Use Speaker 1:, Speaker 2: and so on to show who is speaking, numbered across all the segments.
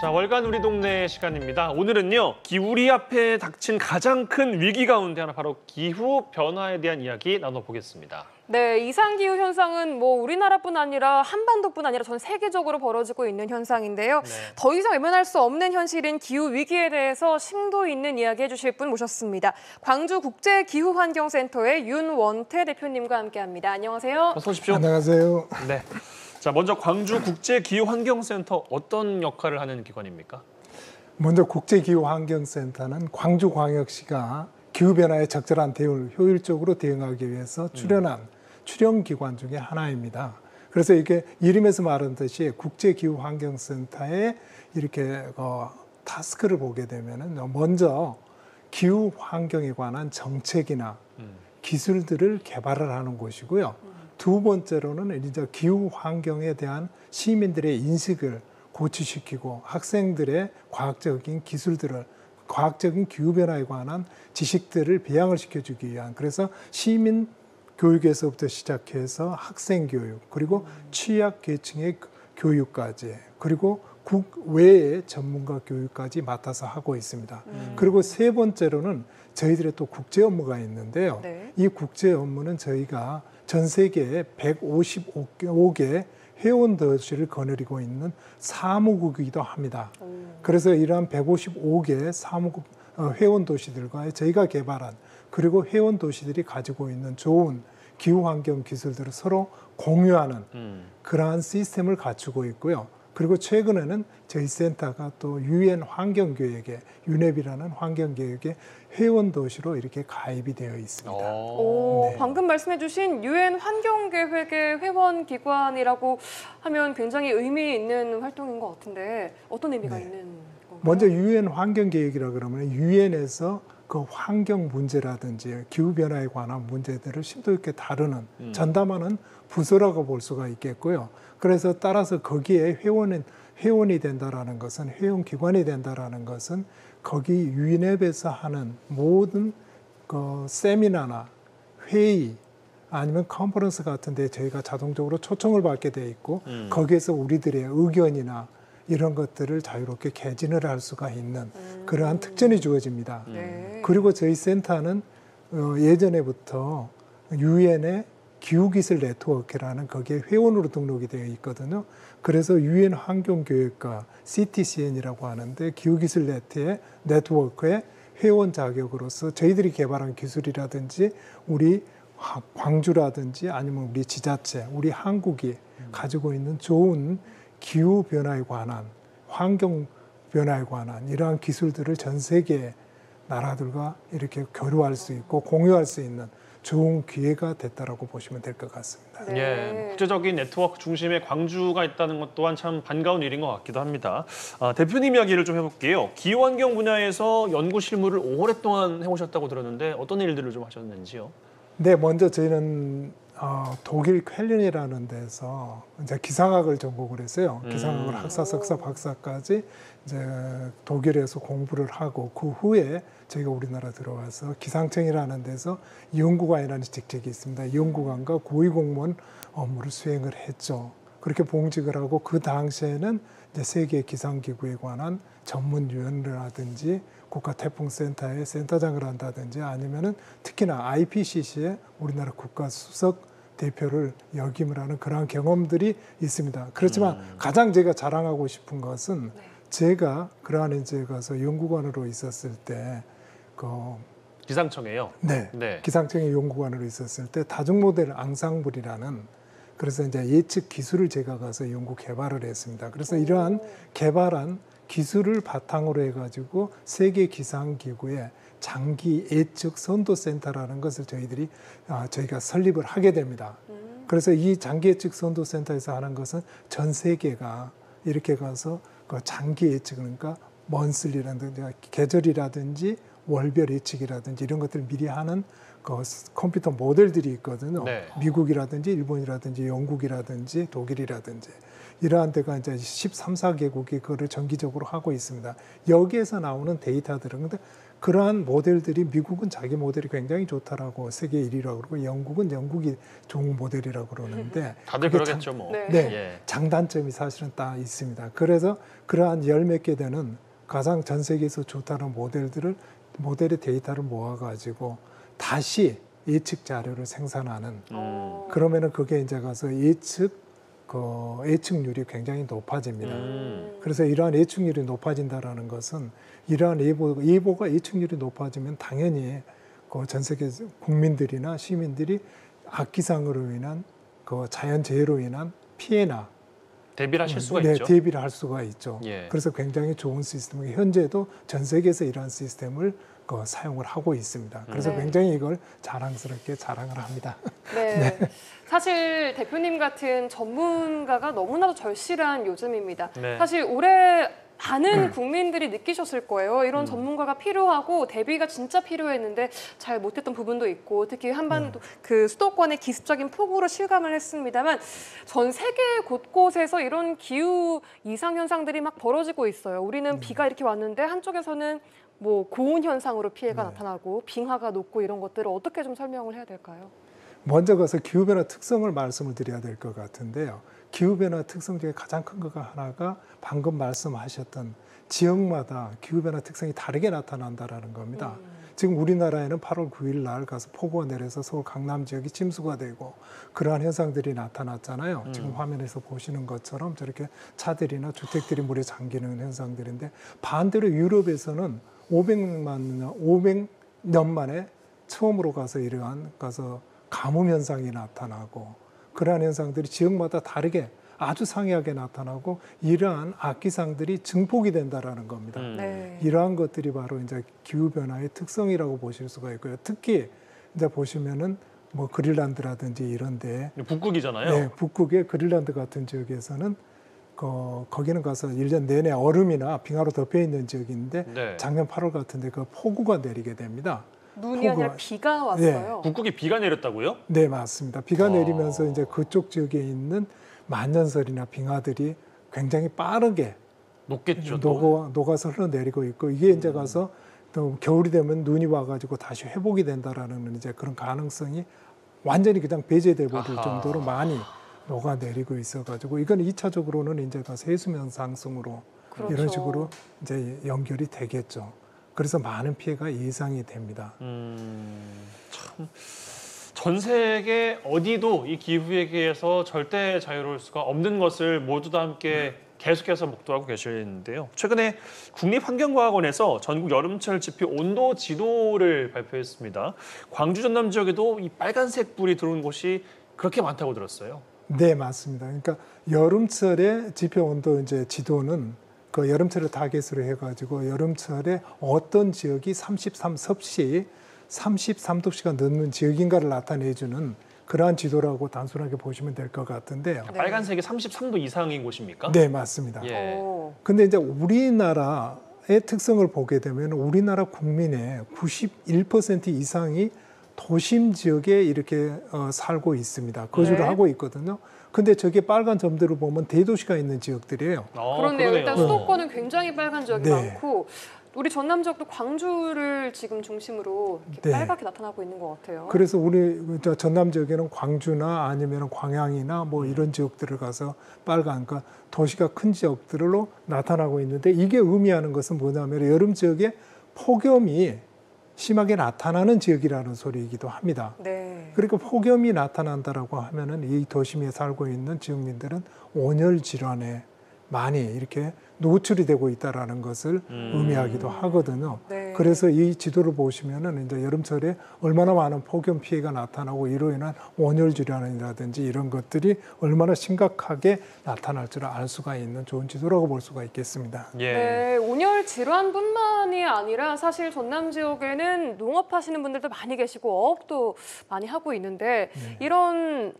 Speaker 1: 자, 월간 우리 동네 시간입니다. 오늘은요, 우리 앞에 닥친 가장 큰 위기 가운데 하나, 바로 기후 변화에 대한 이야기 나눠보겠습니다.
Speaker 2: 네, 이상기후 현상은 우리나라뿐 아니라 한반도뿐 아니라 전 세계적으로 벌어지고 있는 현상인데요.
Speaker 1: 네.
Speaker 2: 더 이상 외면할 수 없는 현실인 기후 위기에 대해서 심도 있는 이야기 해주실 분 모셨습니다. 광주국제기후환경센터의 윤원태 대표님과 함께합니다. 안녕하세요.
Speaker 1: 어서 오십시오.
Speaker 3: 안녕하세요.
Speaker 1: 네. 자, 먼저 광주국제기후환경센터 어떤 역할을 하는 기관입니까?
Speaker 3: 먼저 국제기후환경센터는 광주광역시가 기후변화에 적절한 대응을 효율적으로 대응하기 위해서 출연 기관 중에 하나입니다. 그래서 이게 이름에서 말하듯이 국제기후환경센터에 이렇게 타스크를 보게 되면은 먼저 기후 환경에 관한 정책이나 기술들을 개발을 하는 곳이고요. 두 번째로는 이제 기후 환경에 대한 시민들의 인식을 고취시키고 학생들의 과학적인 기술들을, 과학적인 기후 변화에 관한 지식들을 배양을 시켜주기 위한, 그래서 시민 교육에서부터 시작해서 학생 교육, 그리고 취약 계층의 교육까지, 그리고 국외의 전문가 교육까지 맡아서 하고 있습니다. 그리고 세 번째로는 저희들의 또 국제 업무가 있는데요.
Speaker 2: 네.
Speaker 3: 이 국제 업무는 저희가 전 세계에 155개 회원 도시를 거느리고 있는 사무국이기도 합니다. 그래서 이러한 155개 사무국 회원 도시들과 저희가 개발한, 그리고 회원 도시들이 가지고 있는 좋은 기후 환경 기술들을 서로 공유하는 그러한 시스템을 갖추고 있고요. 그리고 최근에는 저희 센터가 또 유엔 환경교역에, 유넵이라는 환경교역의 회원 도시로 이렇게 가입이 되어 있습니다.
Speaker 2: 네. 방금 말씀해주신 유엔 환경계획의 회원 기관이라고 하면 굉장히 의미 있는 활동인 것 같은데 어떤 의미가 있는 건가요?
Speaker 3: 먼저 유엔 환경계획이라 그러면 유엔에서 그 환경 문제라든지 기후 변화에 관한 문제들을 심도 있게 다루는, 전담하는 부서라고 볼 수가 있겠고요. 그래서 따라서 거기에 회원이 된다라는 것은, 회원 기관이 된다라는 것은 거기 유엔에서 하는 모든 그 세미나나 회의 아니면 컨퍼런스 같은 데 저희가 자동적으로 초청을 받게 돼 있고 거기에서 우리들의 의견이나 이런 것들을 자유롭게 개진을 할 수가 있는 그러한 특전이 주어집니다. 그리고 저희 센터는 예전에부터 유엔의 기후기술 네트워크라는 거기에 회원으로 등록이 되어 있거든요. 그래서 유엔 환경교육과 CTCN이라고 하는데 기후기술 네트워크의 회원 자격으로서 저희들이 개발한 기술이라든지 우리 광주라든지 아니면 우리 지자체, 우리 한국이 가지고 있는 좋은 기후 변화에 관한, 환경 변화에 관한 이러한 기술들을 전 세계 나라들과 이렇게 교류할 수 있고 공유할 수 있는 좋은 기회가 됐다라고 보시면 될 것 같습니다.
Speaker 2: 네.
Speaker 1: 예, 국제적인 네트워크 중심에 광주가 있다는 것 또한 참 반가운 일인 것 같기도 합니다. 대표님 이야기를 좀 해볼게요. 기후환경 분야에서 연구 실무를 오랫동안 해오셨다고 들었는데 어떤 일들을 좀 하셨는지요?
Speaker 3: 네, 먼저 저희는 독일 쾰른이라는 데서 이제 기상학을 전공을 했어요. 기상학을 학사, 석사, 박사까지 이제 독일에서 공부를 하고 그 후에 저희가 우리나라 들어와서 기상청이라는 데서 연구관이라는 직책이 있습니다. 연구관과 고위 공무원 업무를 수행을 했죠. 그렇게 봉직을 하고 그 당시에는 이제 세계 기상기구에 관한 전문위원이라든지 국가태풍센터의 센터장을 한다든지 아니면은 특히나 IPCC의 우리나라 국가수석 대표를 역임을 하는 그러한 경험들이 있습니다. 그렇지만 가장 제가 자랑하고 싶은 것은 제가 그러한 이제 가서 연구관으로 있었을 때
Speaker 1: 기상청에요?
Speaker 3: 네. 기상청의 연구관으로 있었을 때 다중모델 앙상블이라는, 그래서 이제 예측 기술을 제가 가서 연구 개발을 했습니다. 그래서 이러한 개발한 기술을 바탕으로 해가지고 세계 기상기구의 장기 예측 선도센터라는 것을 저희가 설립을 하게 됩니다. 그래서 이 장기 예측 선도센터에서 하는 것은 전 세계가 이렇게 가서 그 장기 예측, 그러니까 먼슬리라든지 계절이라든지 월별 예측이라든지 이런 것들을 미리 하는 그 컴퓨터 모델들이 있거든요.
Speaker 1: 네.
Speaker 3: 미국이라든지 일본이라든지 영국이라든지 독일이라든지 이러한 데가 이제 13, 14개국이 그거를 정기적으로 하고 있습니다. 여기에서 나오는 데이터들은 근데 그러한 모델들이 미국은 자기 모델이 굉장히 좋다라고 세계 1위라고 그러고 영국은 영국이 좋은 모델이라고 그러는데
Speaker 1: 다들
Speaker 3: 그게
Speaker 1: 그러겠죠 뭐.
Speaker 2: 네.
Speaker 3: 네,
Speaker 1: 예.
Speaker 3: 장단점이 사실은 딱 있습니다. 그래서 그러한 열 몇 개 되는 가장 전 세계에서 좋다는 모델의 데이터를 모아가지고 다시 예측 자료를 생산하는 그러면은 그게 이제 가서 예측률이 굉장히 높아집니다. 그래서 이러한 예측률이 높아진다라는 것은 이러한 예보가 예측률이 높아지면 당연히 그 전 세계 국민들이나 시민들이 악기상으로 인한 그 자연재해로 인한 피해나
Speaker 1: 대비를 하실 수가
Speaker 3: 네,
Speaker 1: 있죠.
Speaker 3: 대비를 할 수가 있죠.
Speaker 1: 예.
Speaker 3: 그래서 굉장히 좋은 시스템이 현재도 전 세계에서 이러한 시스템을 사용을 하고 있습니다. 그래서
Speaker 2: 네.
Speaker 3: 굉장히 이걸 자랑스럽게 자랑을 합니다.
Speaker 2: 네. 사실 대표님 같은 전문가가 너무나도 절실한 요즘입니다.
Speaker 1: 네.
Speaker 2: 사실 올해 많은 국민들이 느끼셨을 거예요. 이런 전문가가 필요하고 대비가 진짜 필요했는데 잘 못했던 부분도 있고 특히 한반도 그 수도권의 기습적인 폭우로 실감을 했습니다만 전 세계 곳곳에서 이런 기후 이상 현상들이 막 벌어지고 있어요. 우리는 비가 이렇게 왔는데 한쪽에서는 뭐 고온 현상으로 피해가 나타나고 빙하가 녹고 이런 것들을 어떻게 좀 설명을 해야 될까요?
Speaker 3: 먼저 가서 기후변화 특성을 말씀을 드려야 될 것 같은데요. 기후변화 특성 중에 가장 큰 거가 하나가 방금 말씀하셨던 지역마다 기후변화 특성이 다르게 나타난다라는 겁니다. 지금 우리나라에는 8월 9일 날 가서 폭우가 내려서 서울 강남 지역이 침수가 되고 그러한 현상들이 나타났잖아요. 지금 화면에서 보시는 것처럼 저렇게 차들이나 주택들이 물에 잠기는 현상들인데 반대로 유럽에서는 500년 만에 처음으로 가서 가뭄 현상이 나타나고 그러한 현상들이 지역마다 다르게 아주 상이하게 나타나고 이러한 악기상들이 증폭이 된다라는 겁니다.
Speaker 2: 네.
Speaker 3: 이러한 것들이 바로 이제 기후 변화의 특성이라고 보실 수가 있고요. 특히 이제 보시면은 뭐 그린란드라든지 이런데
Speaker 1: 북극이잖아요.
Speaker 3: 네, 북극의 그린란드 같은 지역에서는 거기는 가서 1년 내내 얼음이나 빙하로 덮여 있는 지역인데
Speaker 1: 네.
Speaker 3: 작년 8월 같은데 그 폭우가 내리게 됩니다.
Speaker 2: 눈이 아니라 비가 왔어요.
Speaker 1: 북극에 비가 내렸다고요?
Speaker 3: 네, 맞습니다. 비가 내리면서 이제 그쪽 지역에 있는 만년설이나 빙하들이 굉장히 빠르게
Speaker 1: 녹겠죠. 또.
Speaker 3: 녹아서 흘러내리고 있고 이게 이제 가서 또 겨울이 되면 눈이 와가지고 다시 회복이 된다라는 이제 그런 가능성이 완전히 그냥 배제돼 버릴 정도로 많이 녹아내리고 있어가지고 이건 2차적으로는 이제 가서 해수면 상승으로
Speaker 2: 그렇죠.
Speaker 3: 이런 식으로 이제 연결이 되겠죠. 그래서 많은 피해가 예상이 됩니다.
Speaker 1: 참. 전 세계 어디도 이 기후위기에서 절대 자유로울 수가 없는 것을 모두 다 함께 계속해서 목도하고 계시는데요. 최근에 국립환경과학원에서 전국 여름철 지표 온도 지도를 발표했습니다. 광주 전남 지역에도 이 빨간색 불이 들어온 곳이 그렇게 많다고 들었어요.
Speaker 3: 네, 맞습니다. 그러니까 여름철에 지표 온도 이제 지도는 그 여름철을 타겟으로 해가지고 여름철에 어떤 지역이 33 섭씨 33도씨가 넘는 지역인가를 나타내주는 그러한 지도라고 단순하게 보시면 될 것 같은데요.
Speaker 2: 네.
Speaker 1: 빨간색이 33도 이상인 곳입니까?
Speaker 3: 네, 맞습니다.
Speaker 1: 예.
Speaker 3: 근데 이제 우리나라의 특성을 보게 되면 우리나라 국민의 91% 이상이 도심 지역에 이렇게 살고 있습니다. 거주를
Speaker 2: 네.
Speaker 3: 하고 있거든요. 근데 저게 빨간 점들을 보면 대도시가 있는 지역들이에요.
Speaker 2: 그런데요. 일단 수도권은 굉장히 빨간 지역이
Speaker 3: 네.
Speaker 2: 많고 우리 전남 지역도 광주를 지금 중심으로 이렇게
Speaker 3: 네.
Speaker 2: 빨갛게 나타나고 있는 것 같아요.
Speaker 3: 그래서 우리 전남 지역에는 광주나 아니면 광양이나 뭐 이런 지역들을 가서 빨간 그러니까 도시가 큰 지역들로 나타나고 있는데 이게 의미하는 것은 뭐냐면 여름 지역에 폭염이 심하게 나타나는 지역이라는 소리이기도 합니다.
Speaker 2: 네.
Speaker 3: 그러니까 폭염이 나타난다라고 하면은 이 도심에 살고 있는 지역민들은 온열 질환에 많이 이렇게 노출이 되고 있다라는 것을 의미하기도 하거든요.
Speaker 2: 네.
Speaker 3: 그래서 이 지도를 보시면은 이제 여름철에 얼마나 많은 폭염 피해가 나타나고 이로 인한 온열 질환이라든지 이런 것들이 얼마나 심각하게 나타날 줄 알 수가 있는 좋은 지도라고 볼 수가 있겠습니다.
Speaker 1: 예.
Speaker 2: 네, 온열 질환뿐만이 아니라 사실 전남 지역에는 농업하시는 분들도 많이 계시고 어업도 많이 하고 있는데 이런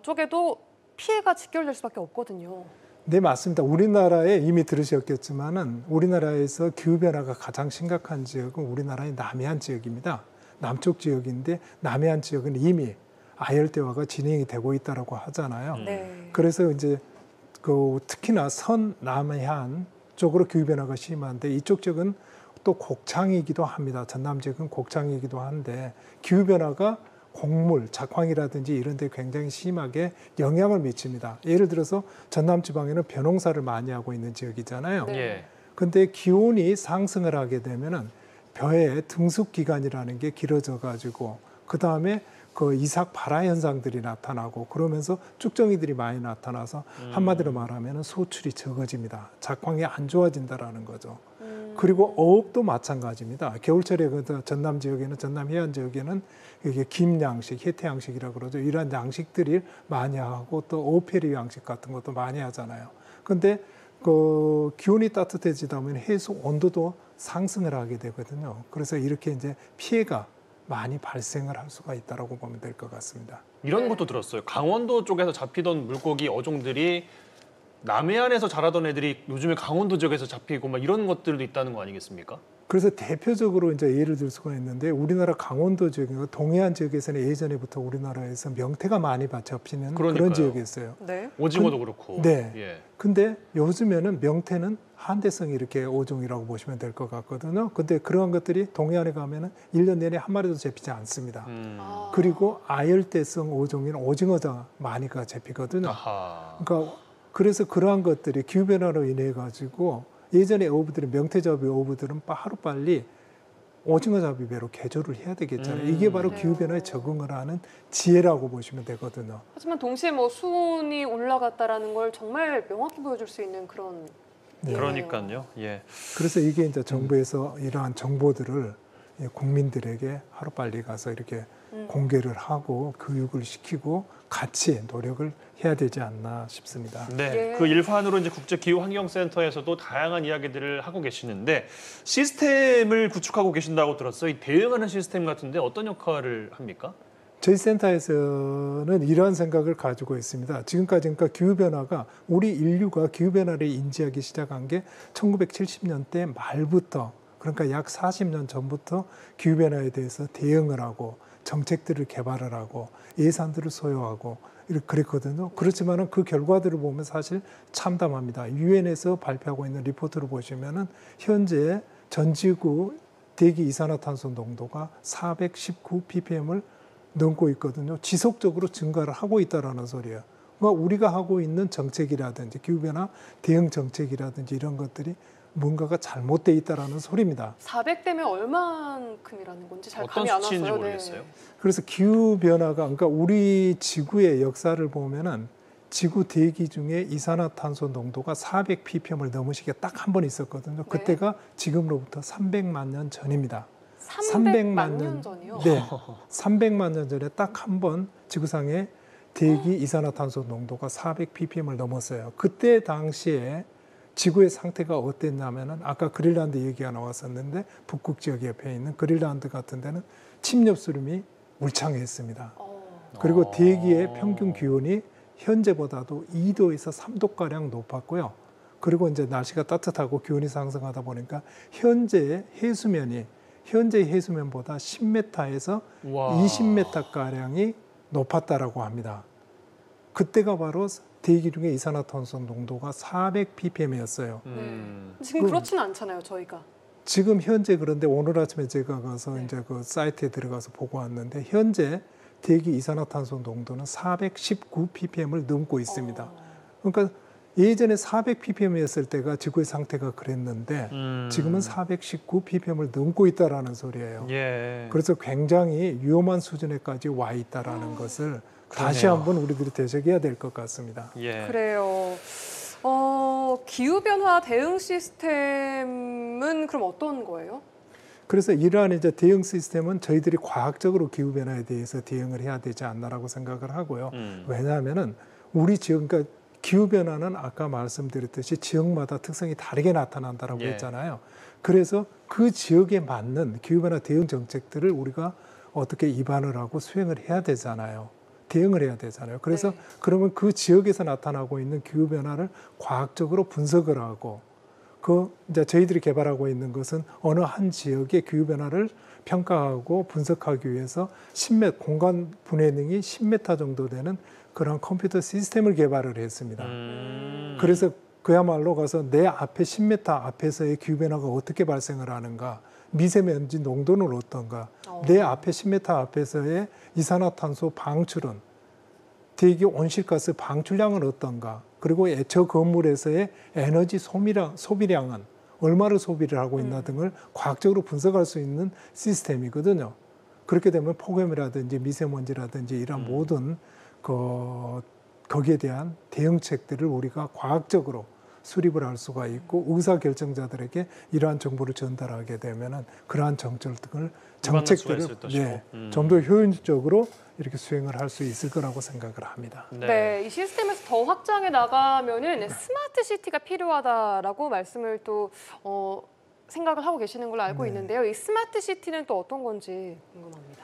Speaker 2: 쪽에도 피해가 직결될 수밖에 없거든요.
Speaker 3: 네, 맞습니다. 우리나라에 이미 들으셨겠지만은 우리나라에서 기후변화가 가장 심각한 지역은 우리나라의 남해안 지역입니다. 남쪽 지역인데 남해안 지역은 이미 아열대화가 진행이 되고 있다라고 하잖아요.
Speaker 2: 네.
Speaker 3: 그래서 이제 그 특히나 서남해안 쪽으로 기후 변화가 심한데 이쪽 지역은 또 곡창이기도 합니다. 전남 지역은 곡창이기도 한데 기후 변화가 곡물, 작황이라든지 이런 데 굉장히 심하게 영향을 미칩니다. 예를 들어서 전남 지방에는 벼농사를 많이 하고 있는 지역이잖아요.
Speaker 2: 네.
Speaker 1: 예.
Speaker 3: 근데 기온이 상승을 하게 되면은 벼의 등숙 기간이라는 게 길어져 가지고 그다음에 그 이삭 발화 현상들이 나타나고 그러면서 쭉정이들이 많이 나타나서 한마디로 말하면은 소출이 적어집니다. 작황이 안 좋아진다라는 거죠. 그리고 어업도 마찬가지입니다. 겨울철에 그 전남 지역에는 전남 해안 지역에는 이게 김양식, 해태양식이라고 그러죠. 이런 양식들이 많이 하고 또 어패류 양식 같은 것도 많이 하잖아요. 근데 그 기온이 따뜻해지다 보면 해수 온도도 상승을 하게 되거든요. 그래서 이렇게 이제 피해가 많이 발생을 할 수가 있다라고 보면 될 것 같습니다.
Speaker 1: 이런
Speaker 2: 네.
Speaker 1: 것도 들었어요. 강원도 쪽에서 잡히던 물고기 어종들이 남해안에서 자라던 애들이 요즘에 강원도 지역에서 잡히고 막 이런 것들도 있다는 거 아니겠습니까?
Speaker 3: 그래서 대표적으로 이제 예를 들 수가 있는데 우리나라 강원도 지역이나 동해안 지역에서는 예전에부터 우리나라에서 명태가 많이 잡히는
Speaker 1: 그러니까요.
Speaker 3: 그런 지역이었어요.
Speaker 2: 네.
Speaker 1: 오징어도 그렇고.
Speaker 3: 네.
Speaker 1: 예.
Speaker 3: 근데 요즘에는 명태는 한대성이 이렇게 어종이라고 보시면 될 것 같거든요. 근데 그러한 것들이 동해안에 가면은 1년 내내 한 마리도 잡히지 않습니다.
Speaker 2: 아.
Speaker 3: 그리고 아열대성 어종인 오징어가 많이가 잡히거든요.
Speaker 1: 아하.
Speaker 3: 그러니까 그래서 그러한 것들이 기후 변화로 인해 가지고 예전에 어부들은 명태잡이 어부들은 하루 빨리 오징어 잡이 배로 개조를 해야 되겠잖아요. 이게 바로
Speaker 2: 그래요.
Speaker 3: 기후 변화에 적응을 하는 지혜라고 보시면 되거든요.
Speaker 2: 하지만 동시에 뭐 수온이 올라갔다라는 걸 정말 명확히 보여줄 수 있는 그런
Speaker 3: 네.
Speaker 1: 그러니까요. 예.
Speaker 3: 그래서 이게 이제 정부에서 이러한 정보들을 국민들에게 하루 빨리 가서 이렇게 공개를 하고 교육을 시키고 같이 노력을 해야 되지 않나 싶습니다.
Speaker 1: 네,
Speaker 2: 예.
Speaker 1: 그 일환으로 이제 국제기후환경센터에서도 다양한 이야기들을 하고 계시는데 시스템을 구축하고 계신다고 들었어요. 이 대응하는 시스템 같은데 어떤 역할을 합니까?
Speaker 3: 저희 센터에서는 이러한 생각을 가지고 있습니다. 지금까지 그러니까 기후변화가 우리 인류가 기후변화를 인지하기 시작한 게 1970년대 말부터 그러니까 약 40년 전부터 기후변화에 대해서 대응을 하고 정책들을 개발을 하고 예산들을 소요하고 이렇게 그랬거든요. 그렇지만은 그 결과들을 보면 사실 참담합니다. 유엔에서 발표하고 있는 리포트를 보시면은 현재 전 지구 대기 이산화탄소 농도가 419 ppm을 넘고 있거든요. 지속적으로 증가를 하고 있다라는 소리예요. 그러니까 우리가 하고 있는 정책이라든지 기후변화 대응 정책이라든지 이런 것들이 뭔가가 잘못돼 있다라는 소리입니다.
Speaker 2: 400대면 얼만큼이라는 건지 잘
Speaker 1: 어떤
Speaker 2: 감이 안
Speaker 1: 수치인지
Speaker 2: 왔어요.
Speaker 1: 모르겠어요.
Speaker 3: 그래서 기후 변화가 그러니까 우리 지구의 역사를 보면은 지구 대기 중에 이산화탄소 농도가 400 ppm을 넘으시게 딱 한 번 있었거든요. 그때가 지금으로부터 300만 년 전입니다.
Speaker 2: 300만 년 전이요?
Speaker 3: 네. 300만 년 전에 딱 한 번 지구상의 대기 이산화탄소 농도가 400 ppm을 넘었어요. 그때 당시에 지구의 상태가 어땠냐면은 아까 그린란드 얘기가 나왔었는데 북극 지역 옆에 있는 그린란드 같은 데는 침엽수림이 울창했습니다. 그리고 대기의 평균 기온이 현재보다도 2도에서 3도가량 높았고요. 그리고 이제 날씨가 따뜻하고 기온이 상승하다 보니까 현재 해수면보다 10m에서
Speaker 1: 와.
Speaker 3: 20m가량이 높았다라고 합니다. 그때가 바로 대기 중에 이산화탄소 농도가 400 ppm이었어요.
Speaker 2: 지금 그렇지는 않잖아요, 저희가.
Speaker 3: 지금 현재 그런데 오늘 아침에 제가 가서 이제 그 사이트에 들어가서 보고 왔는데 현재 대기 이산화탄소 농도는 419 ppm을 넘고 있습니다. 그러니까 예전에 400 ppm이었을 때가 지구의 상태가 그랬는데 지금은 419 ppm을 넘고 있다라는 소리예요.
Speaker 1: 예.
Speaker 3: 그래서 굉장히 위험한 수준에까지 와 있다라는 것을 다시
Speaker 1: 그러네요.
Speaker 3: 한번 우리들이 되새겨야 될 것 같습니다.
Speaker 1: 예.
Speaker 2: 그래요. 기후변화 대응 시스템은 그럼 어떤 거예요?
Speaker 3: 그래서 이러한 이제 대응 시스템은 저희들이 과학적으로 기후 변화에 대해서 대응을 해야 되지 않나라고 생각을 하고요. 왜냐하면은 우리 지역 그러니까 기후 변화는 아까 말씀드렸듯이 지역마다 특성이 다르게 나타난다라고
Speaker 1: 예.
Speaker 3: 했잖아요. 그래서 그 지역에 맞는 기후 변화 대응 정책들을 우리가 어떻게 입안을 하고 수행을 해야 되잖아요. 대응을 해야 되잖아요. 그래서 그러면 그 지역에서 나타나고 있는 기후 변화를 과학적으로 분석을 하고 이제 저희들이 개발하고 있는 것은 어느 한 지역의 기후 변화를 평가하고 분석하기 위해서 10m 공간 분해능이 10m 정도 되는 그런 컴퓨터 시스템을 개발을 했습니다. 그래서 그야말로 가서 내 앞에 10m 앞에서의 기후 변화가 어떻게 발생을 하는가, 미세먼지 농도는 어떤가, 내 앞에 10m 앞에서의 이산화탄소 방출은, 대기 온실가스 방출량은 어떤가, 그리고 저 건물에서의 에너지 소비량은 얼마를 소비를 하고 있나 등을 과학적으로 분석할 수 있는 시스템이거든요. 그렇게 되면 폭염이라든지 미세먼지라든지 이런 모든 거기에 대한 대응책들을 우리가 과학적으로 수립을 할 수가 있고, 의사결정자들에게 이러한 정보를 전달하게 되면은 그러한 정책들을 좀 더 효율적으로 이렇게 수행을 할 수 있을 거라고 생각을 합니다.
Speaker 2: 네, 이 시스템에서 더 확장해 나가면은 스마트 시티가 필요하다라고 말씀을 또 생각을 하고 계시는 걸로 알고 있는데요. 이 스마트 시티는 또 어떤 건지 궁금합니다.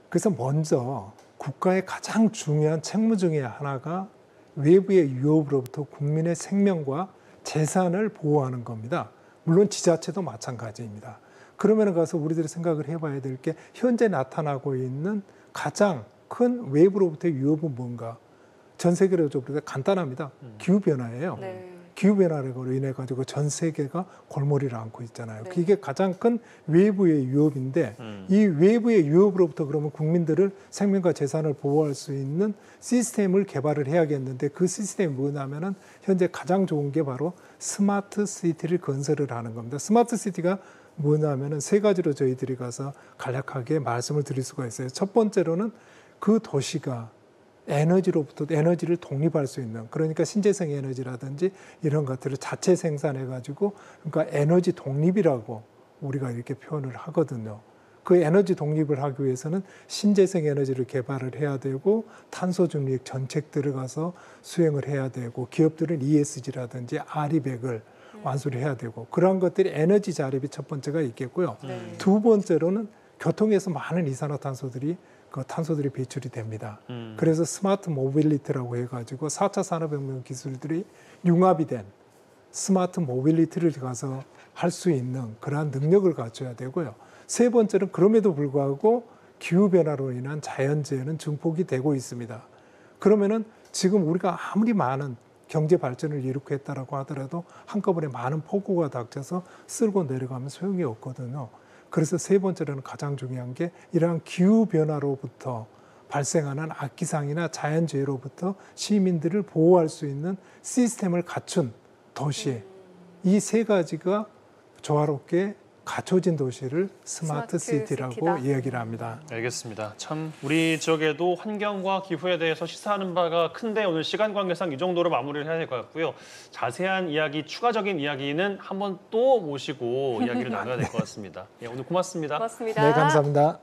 Speaker 3: 그래서 먼저 국가의 가장 중요한 책무 중에 하나가 외부의 위협으로부터 국민의 생명과 재산을 보호하는 겁니다. 물론 지자체도 마찬가지입니다. 그러면 가서 우리들이 생각을 해봐야 될 게, 현재 나타나고 있는 가장 큰 외부로부터의 위협은 뭔가? 전 세계적으로 간단합니다. 기후변화예요.
Speaker 2: 네.
Speaker 3: 기후변화로 인해 가지고 전 세계가 골머리를 앓고 있잖아요. 네. 이게 가장 큰 외부의 위협인데, 이 외부의 위협으로부터 그러면 국민들을 생명과 재산을 보호할 수 있는 시스템을 개발을 해야겠는데, 그 시스템이 뭐냐면은 현재 가장 좋은 게 바로 스마트 시티를 건설을 하는 겁니다. 스마트 시티가 뭐냐면은 세 가지로 저희들이 가서 간략하게 말씀을 드릴 수가 있어요. 첫 번째로는 그 도시가 에너지로부터 에너지를 독립할 수 있는, 그러니까 신재생 에너지라든지 이런 것들을 자체 생산해 가지고, 그러니까 에너지 독립이라고 우리가 이렇게 표현을 하거든요. 그 에너지 독립을 하기 위해서는 신재생 에너지를 개발을 해야 되고, 탄소 중립 정책들을 가서 수행을 해야 되고, 기업들은 ESG라든지 RE100을 완수를 해야 되고, 그러한 것들이 에너지 자립이 첫 번째가 있겠고요. 두 번째로는 교통에서 많은 이산화탄소들이 탄소들이 배출이 됩니다. 그래서 스마트 모빌리티라고 해가지고 4차 산업혁명 기술들이 융합이 된 스마트 모빌리티를 가서 할 수 있는 그러한 능력을 갖춰야 되고요. 세 번째는 그럼에도 불구하고 기후변화로 인한 자연재해는 증폭이 되고 있습니다. 그러면은 지금 우리가 아무리 많은 경제 발전을 이룩했다라고 하더라도 한꺼번에 많은 폭우가 닥쳐서 쓸고 내려가면 소용이 없거든요. 그래서 세 번째로는 가장 중요한 게, 이러한 기후변화로부터 발생하는 악기상이나 자연재해로부터 시민들을 보호할 수 있는 시스템을 갖춘 도시, 이 세 가지가 조화롭게 갖춰진 도시를 스마트 시티라고
Speaker 2: 시티다.
Speaker 3: 이야기를 합니다.
Speaker 1: 알겠습니다. 참 우리 지역에도 환경과 기후에 대해서 시사하는 바가 큰데, 오늘 시간 관계상 이 정도로 마무리를 해야 될 것 같고요. 자세한 이야기, 추가적인 이야기는 한번 또 모시고 이야기를 나눠야 될 것 같습니다. 예, 오늘 고맙습니다.
Speaker 2: 고맙습니다.
Speaker 3: 네, 감사합니다.